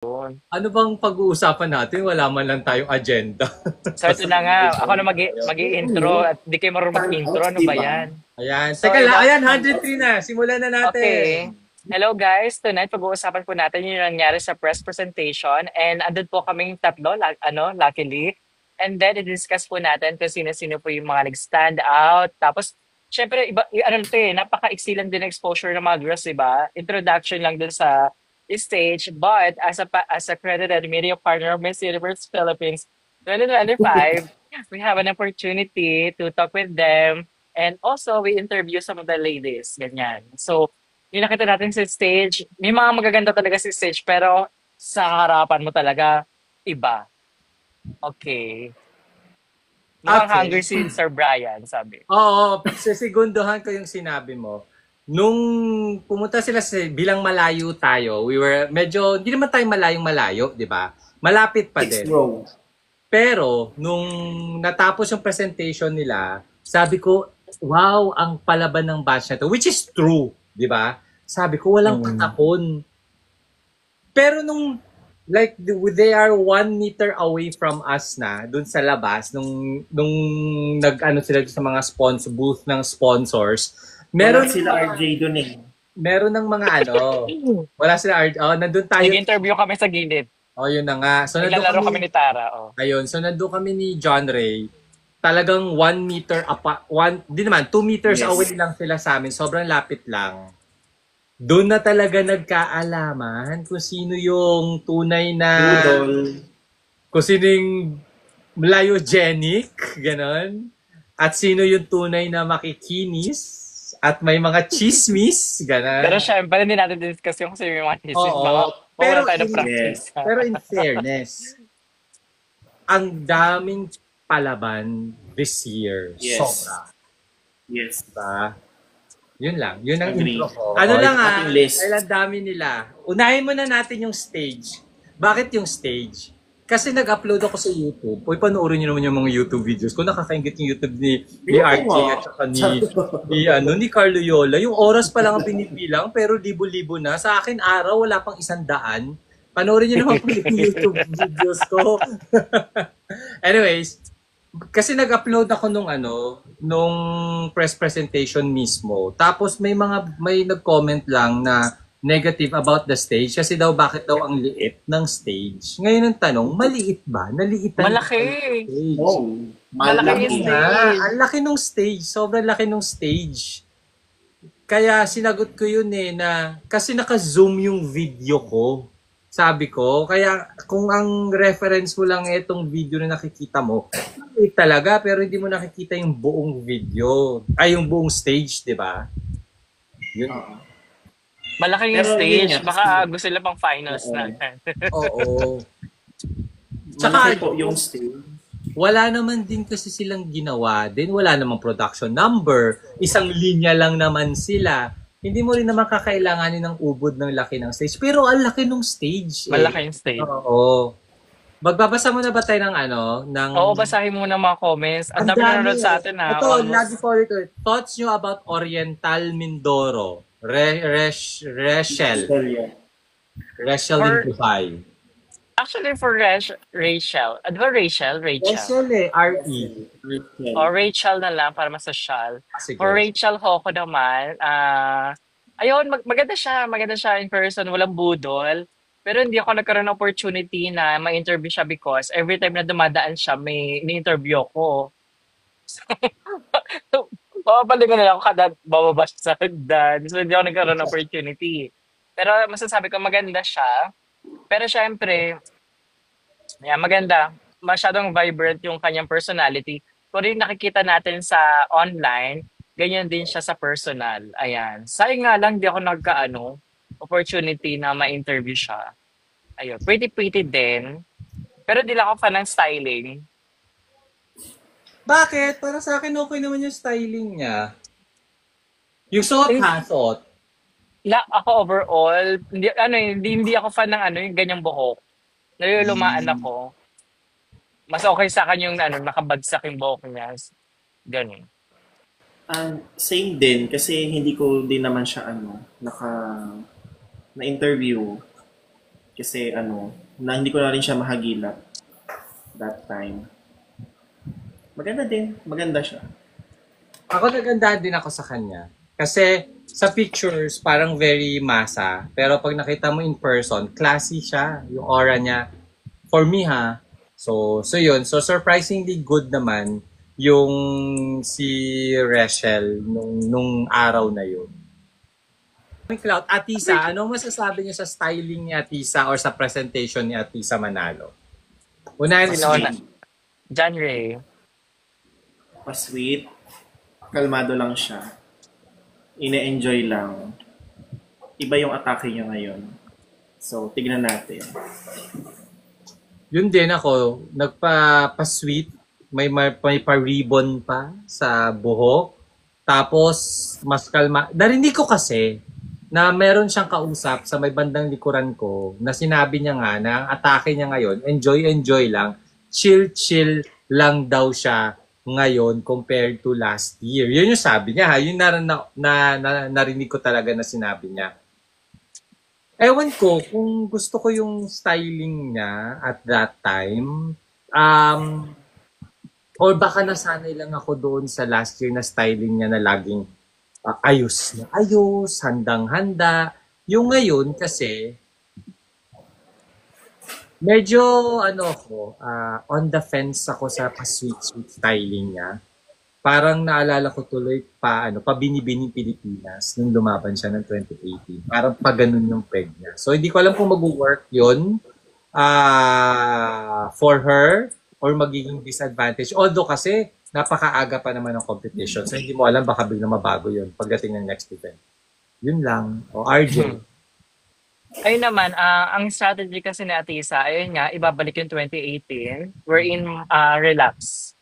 Ano bang pag-uusapan natin? Wala man lang tayong agenda. So ito na nga, ako na mag-i-intro at di kayo marunong mag-intro. Ano ba yan? Ayan. So, Teka lang. Ayan, 103 na. Simulan na okay. natin. Hello guys, tonight pag-uusapan po natin yung nangyari sa press presentation and andun po kaming tatlo, luckily. And then, i-discuss po natin kung sino-sino po yung mga nag-stand out. Tapos, syempre, ano to napaka-iksi lang din ang exposure ng mga girls, diba? Introduction lang dun sa stage. But, as a credited media partner of Miss Universe Philippines 2025, we have an opportunity to talk with them. And also, we interview some of the ladies. Ganyan. So, yung nakita natin sa stage, may mga magaganda talaga sa stage, pero sa harapan mo talaga, iba. Okay. Mukhang hungry Okay. si Sir Brian, sabi. Oo, sisegundohan ko yung sinabi mo. Nung pumunta sila bilang malayo tayo, we were medyo, hindi naman tayo malayong malayo, di ba? Malapit pa din. Row. Pero, nung natapos yung presentation nila, sabi ko, wow, ang palaban ng batch na to. Which is true, di ba? Sabi ko, walang patakon. Pero nung, like, they are 1 meter away from us na, dun sa labas, nung nag-ano sila sa mga booth ng sponsors, meron Wala sila RJ dun eh. meron ng mga wala sila nandun tayo. Nag-interview kami sa gilid. Yun na nga. So, Naglalaro kami ni Tara. Ayun, so nandun kami ni John Ray. Talagang 1 meter di naman, 2 meters Yes. away lang sila sa amin. Sobrang lapit lang. Doon na talaga nagkaalaman kung sino yung tunay na, Doodle. kung sino yung myogenic, ganon. At sino yung tunay na makikinis. At may mga chismis, ganon. Pero syempre, hindi natin discuss yung kasi may mga thesis. Oo. Pero, Pero tayo ng in- practice. Pero in fairness, ang daming palaban this year. Yes. Sobra. Yes. Diba? Yun lang. Yun ang Agree. intro ko. Ano lang ating list. dahil ang dami nila. Unahin muna natin yung stage. Bakit yung stage? Kasi nag-upload ako sa YouTube. Uy, panoorin niyo naman yung mga YouTube videos ko. Nakakaingit yung YouTube ni RJ at saka ni Carlo Yola. Yung oras pa lang ang pinipilang pero libo-libo na. Sa akin araw, wala pang 100. Panoorin niyo naman po yung YouTube videos ko. Anyways, kasi nag-upload ako nung press presentation mismo. Tapos may nag-comment lang na negative about the stage kasi daw bakit daw ang liit ng stage. Ngayon ang tanong, maliit ba? Naliitan Malaki. ang stage. Oh, Malaki yung stage. Ang laki nung stage. Sobrang laki nung stage. Kaya sinagot ko yun na kasi naka-zoom yung video ko. Sabi ko, kaya kung ang reference mo lang itong video na nakikita mo, maliit talaga pero hindi mo nakikita yung buong video. Ay, yung buong stage, di ba? Yun. Malaki yung Pero stage. yun nga, Baka gusto nila pang finals na. Oo. Malaki Tsaka, po yung stage. wala naman din kasi silang ginawa. Din wala namang production number. Isang linya lang naman sila. Hindi mo rin naman kakailanganin ng ubod ng laki ng stage. Pero ang laki ng stage. Malaki yung stage. Oo. Magbabasa mo na ba tayo ng ng... Oo, basahin mo na mga comments. Ang dami nanonood sa atin ha. Ito, Almost. lagi po ito. Thoughts nyo about Oriental Mindoro. Rachel. Rachel in Dubai. Actually, for Rachel. Ano ba Rachel? Rachel R.E. O Rachel na lang para masosyal. Sige. For Rachel Hoco naman, ayun, maganda siya. Maganda siya in person. Walang budol. Pero hindi ako nagkaroon ng opportunity na ma-interview siya because every time na dumadaan siya, may ni-interview ako. So, papapali ko na lang ako kada bababa siya sa hagdan. So, hindi ako nagkaroon ng opportunity. Pero masasabi ko maganda siya. Pero syempre, maganda. Masyadong vibrant yung kanyang personality. Kung rin nakikita natin sa online, ganyan din siya sa personal. Ayan. Sayang nga lang, di ako opportunity na ma-interview siya. Ayun. Pretty din. Pero di lang ako fan ng styling. Bakit? Para sa akin, okay naman yung styling niya. Yung suot ha, suot. Ako overall, hindi ako fan ng yung ganyang buhok. Nalulumaan ako. Mas okay sa akin yung nakabagsak yung buhok niya. Ganun. Same din kasi hindi ko din naman siya na-interview. Kasi na hindi ko na rin siya mahagilap that time. Maganda din. Maganda siya. Ako nagandahan din ako sa kanya. Kasi sa pictures, parang very masa. Pero pag nakita mo in person, classy siya. Yung aura niya. For me ha. So yun. So surprisingly good naman yung si Rachel nung araw na yun. Cloud, Atisa, anong masasabi niyo sa styling ni Atisa or sa presentation ni Atisa Manalo? Unahin Sino mo na? John Ray. Pa-sweet. Kalmado lang siya. Ine-enjoy lang. Iba yung atake niya ngayon. So, tignan natin. Yun din ako, nagpa-sweet, may pa-ribbon pa sa buhok. Tapos, mas kalma. Narinig ko kasi na meron siyang kausap sa may bandang likuran ko na sinabi niya nga na ang atake niya ngayon, enjoy lang, chill lang daw siya ngayon compared to last year. Yun yung sabi niya ha, yun narinig ko talaga na sinabi niya. Ewan ko kung gusto ko yung styling niya at that time, or baka nasanay lang ako doon sa last year na styling niya na laging ayos na ayos, handang-handa. Yung ngayon kasi, medyo on the fence ako sa pa-sweet styling niya. Parang naalala ko tuloy pa Binibining Pilipinas nung lumaban siya ng 2018. Parang pa ganun yung peg niya. So hindi ko alam kung mag-work yun for her or magiging disadvantage. Although kasi napakaaga pa naman ng competition. So hindi mo alam, baka biglang mabago yun pagdating ng next event. Yun lang. O RJ. Ayun naman, ang strategy kasi ni Atisa, ayun nga, ibabalik yung 2018, wherein relapse.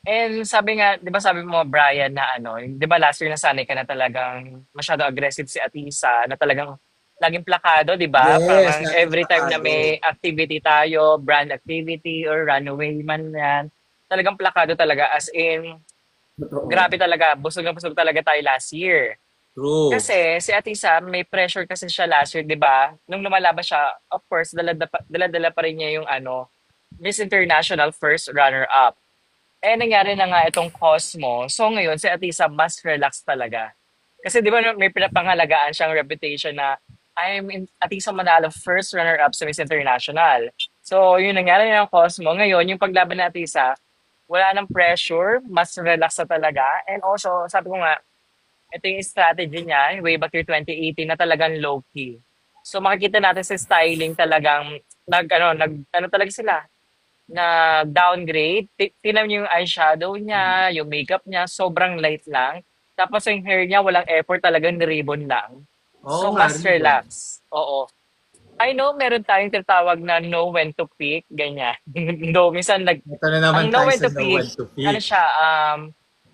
And sabi nga, di ba sabi mo, Brian, na di ba last year nasanay ka na talagang masyado aggressive si Atisa, na talagang laging plakado, di ba? Yes, Parang laging every time na plakado. may activity tayo, brand activity or runaway man yan, talagang plakado talaga. As in, Totoo. grabe talaga, busog na busog talaga tayo last year. True. Kasi si Atisa, may pressure kasi siya last year, di ba? Nung lumalaban siya, of course, dala-dala pa rin niya yung Miss International first runner-up. Eh, nangyari na nga itong Cosmo. So ngayon, si Atisa mas relax talaga. Kasi di ba may pinapangalagaan siyang reputation na Atisa Manalo first runner-up sa Miss International. So yun nangyari na ng Cosmo. Ngayon, yung paglaban ni Atisa, wala nang pressure, mas relax na talaga. And also, sabi ko nga, ito yung strategy niya, way back year 2018 na talagang low-key. So makikita natin sa styling talagang talaga sila nag-downgrade. Tingnan niyo yung eyeshadow niya, yung makeup niya, sobrang light lang. Tapos yung hair niya, walang effort, talagang ribbon lang. So, Oo nga, mas ribbon. relax. Oo. I know, meron tayong tinatawag na know when to pick, ganyan. No, minsan Ito na naman ang know tayo when sa to pick, pick. siya,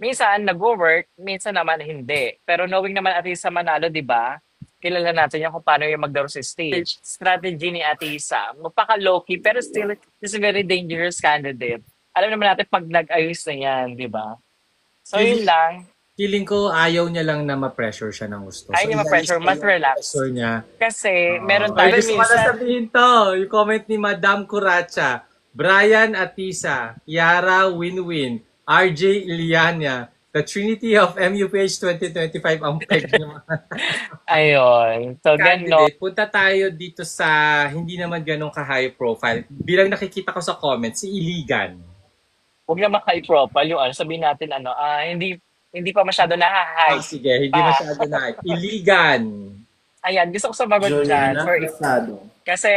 minsan nag-work, minsan naman hindi. Pero knowing naman at least sa Manalo, di ba? Kilala natin yan kung paano yung magdaro sa stage. Strategy ni Atisa, magpaka-low-key, pero still, is a very dangerous candidate. Alam naman natin pag nag-ayos na yan, di ba? So, yun lang. Feeling ko ayaw niya lang na ma-pressure siya ng gusto. Ayaw niya ma-pressure, mas relax. Pressure niya. Kasi, meron Ay, tayo gusto ko na minsan. sabihin to. Yung comment ni Madam Curacha. Brian Atisa, Yara Winwin, RJ Iliana, the Trinity of MUPH 2025 ang peg niya. Ayun. So, ganun. Candidate, punta tayo dito sa hindi naman ganun ka-high profile. Bilang nakikita ko sa comments, si Iligan. Huwag naman high profile yung sabihin natin hindi pa masyado na-hype. Sige, hindi masyado na. Iligan. Ayan, gusto ko sumagot dyan. Juliana Prasado. Kasi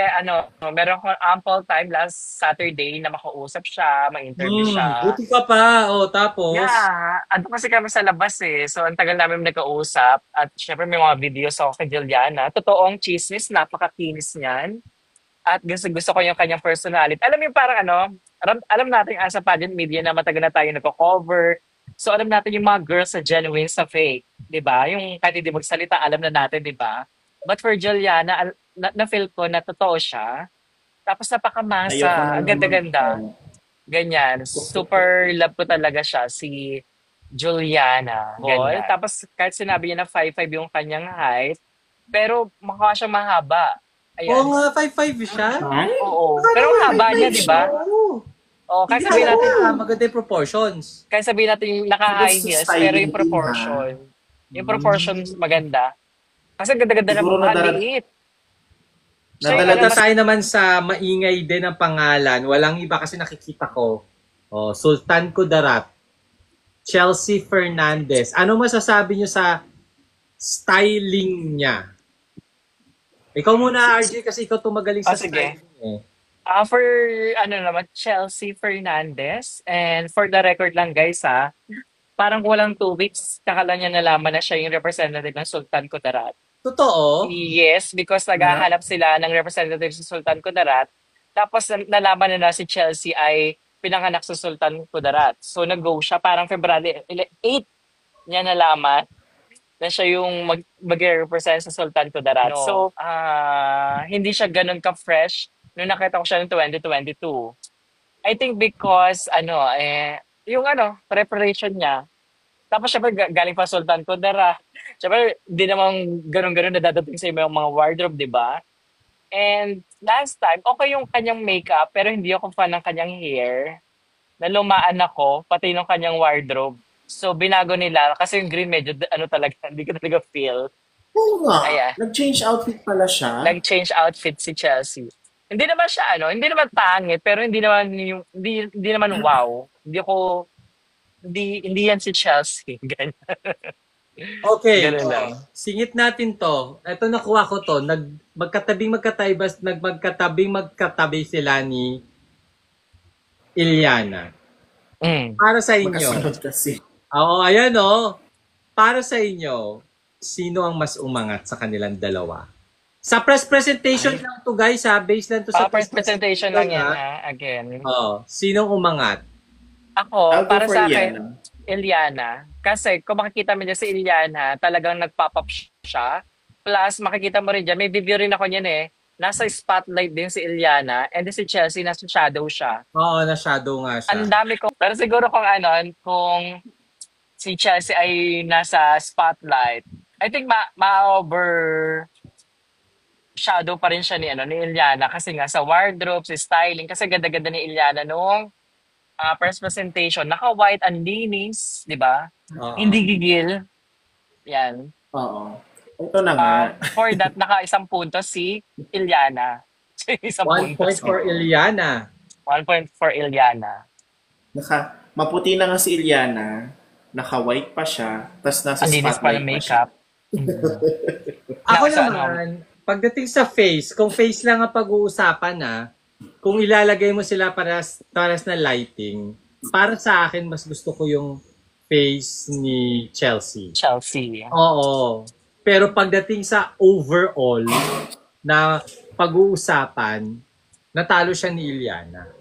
meron ko ample time last Saturday na makausap siya, ma-interview siya. Buti ka pa. Tapos? Yeah, kasi kami sa labas eh. So, ang tagal namin nagkausap. At syempre may mga videos ako kay Juliana. Totoong chismis, napakakinis niyan. At gusto ko yung kanyang personality. Alam mo yung parang alam natin as a pageant media na matagal na tayo nagko-cover. So, alam natin yung mga girls sa genuine sa fake. Diba? Yung kahit hindi magsalita, alam na natin, diba? But for Juliana, na-feel ko na totoo siya. Tapos napakamasa, ang ganda-ganda. Ganyan. Super love ko talaga siya, si Juliana. Ganyan. Tapos kahit sinabi niya na 5'5" yung kanyang height, pero mukha siya mahaba. Oo Ayan. nga, 5'5" siya. Ay, Oo. Pero ang haba niya, di ba? Oo. Oo, kahit Hindi sabihin natin, maganda yung proportions. kahit sabihin natin yung naka-high gusto heels, pero styling yung din, ha? proportion, yung proportions maganda. Kasi ganda-ganda ng Siguro mukha, liit. Siya yung nadala Punta mas tayo naman sa maingay din ang pangalan. Walang iba kasi nakikita ko. Oh, Sultan Kudarat. Chelsea Fernandez. Ano masasabi niyo sa styling niya? Ikaw muna, RJ, kasi ikaw tumagaling sa sige. styling eh. For, naman, Chelsea Fernandez. And for the record lang, guys, parang walang 2 weeks, kaka lang niya nalaman na siya yung representative ng Sultan Kudarat. Totoo? Yes, because Na? naghahanap sila ng representative sa Sultan Kudarat. Tapos nalaman na si Chelsea ay pinanganak sa Sultan Kudarat. So nag-go siya parang February 8 niya nalaman na siya yung mag-represent sa Sultan Kudarat. No. So hindi siya ganun ka-fresh nung nakita ko siya ng 2022. I think because yung preparation niya. Tapos syempre galing pa Sultan Kudarat. Syempre, di naman ganun-ganun na dadating sa yung mga wardrobe, di ba? And last time, okay yung kanyang makeup, pero hindi ako fan ng kanyang hair. Nalumaan ako, pati ng kanyang wardrobe. So, binago nila, kasi yung green medyo, talaga, hindi ko talaga feel. Oo nga. Ayan. Nag-change outfit pala siya. Nag-change outfit si Chelsea. Hindi naman siya, hindi naman pangit, pero hindi naman hindi naman wow. Hindi yan si Chelsea. Ganyan. Okay. Ganun lang. Singit natin to. Ito nakuha ko to. Magkatabi sila ni Iliana. Para sa inyo. Magkasunod kasi. Oo, ayan o. Para sa inyo, sino ang mas umangat sa kanilang dalawa? Sa press presentation lang to guys ha. Based lang to sa First presentation lang yan, again. Sinong umangat? Ako, I'll go para for sa akin, Iliana. Iliana. Kasi kung makikita mo dyan si Iliana, talagang nag-pop up siya. Plus, makikita mo rin dyan, may video rin ako niyan nasa spotlight din si Iliana, and then si Chelsea, nasa shadow siya. Oo, na-shadow nga siya. Ang dami ko. Pero siguro kung si Chelsea ay nasa spotlight, I think ma-over shadow pa rin siya ni Iliana kasi nga sa wardrobe, si styling, kasi ganda-ganda ni Iliana nung press presentation. Naka-white ang linis, di ba? Hindi gigil. Yan. Oo. Ito na nga. For that, naka-isang punto si Iliana. Isang 1 point for Iliana. 1 point for Iliana. Maputi na nga si Iliana. Naka-white pa siya. Tapos nasa Ang linis pa spotlight ng pa siya. makeup. Ako Nasa naman, pagdating sa face, kung face lang ang pag-uusapan kung ilalagay mo sila paras na lighting, para sa akin, mas gusto ko yung face ni Chelsea. Chelsea. Oo. Pero pagdating sa overall na pag-uusapan, natalo siya ni Iliana.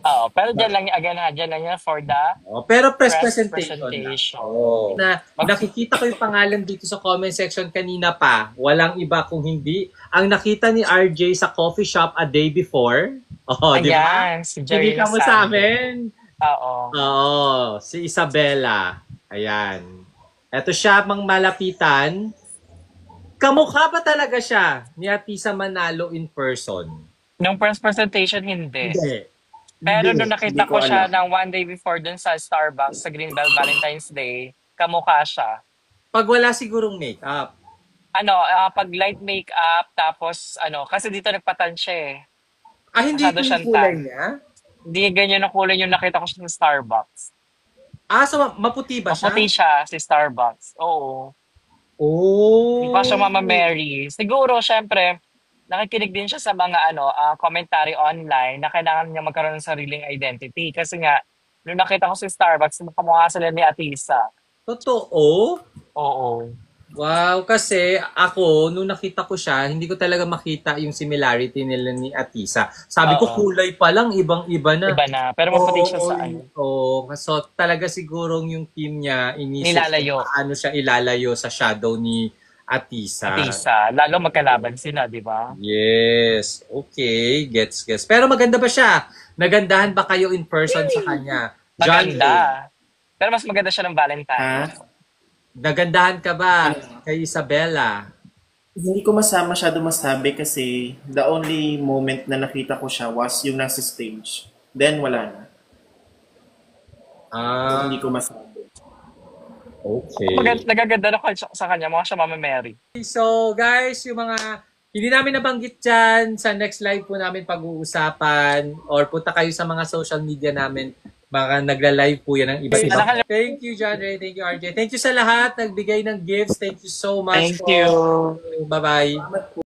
Oo, pero dyan lang yan for the Pero press press presentation. presentation. Na nakikita ko yung pangalan dito sa comment section kanina pa. Walang iba kung hindi. Ang nakita ni RJ sa coffee shop a day before. Di ba? Ayan, si Jerry Nakita mo Lozano. sa amin. Oo. Si Isabella. Ayan. Eto siya, mang malapitan. Kamukha ba talaga siya ni Atisa Manalo in person? Nung press presentation, hindi. Hindi. Pero Hindi. nung nakita Hindi ko ko siya alam. ng one day before dun sa Starbucks sa Greenbelt Valentine's Day, kamukha siya. Pag wala sigurong makeup. Pag light makeup, tapos kasi dito nagpatan siya Hindi Masyado ito yung siyang kulay tan. niya? Hindi ganyan ang kulay yung nakita ko siya sa Starbucks. So maputi ba siya? Maputi siya si Starbucks. Oo. Oh. Hindi pa siya Mama Mary. Siguro, syempre, nakikinig din siya sa mga commentary online na kailangan niya magkaroon ng sariling identity. Kasi nga, nung nakita ko si Starbucks, makamukha sila ni Atisa. Totoo? Oo. Wow, kasi ako, nung nakita ko siya, hindi ko talaga makita yung similarity nila ni Atisa. Sabi ko, Oo. kulay pa lang, ibang-iba na. Iba na. Pero maputi siya sa So talaga sigurong yung team niya inisip Nilalayo. kung paano siya ilalayo sa shadow ni Atisa. Atisa. Lalo magkalaban sila, di ba? Yes. Okay. Gets. Pero maganda ba siya? Nagandahan ba kayo in person sa kanya? John A. Maganda. Pero mas maganda siya ng Valentine. Ha? Nagandahan ka ba kay Isabella? Hindi ko masyado masabi kasi the only moment na nakita ko siya was yung nasa stage. Then wala na. So, Ah, hindi ko masabi. okay. Nagaganda na ko sa kanya, mukha siya Mama Mary. So guys, yung mga hindi namin nabanggit dyan, sa next live po namin pag-uusapan or punta kayo sa mga social media namin. Mga nagla-live po yan ng iba't iba. Thank you, John Ray. Thank you, RJ. Thank you sa lahat. Nagbigay ng gifts. Thank you so much Thank you. Bye-bye.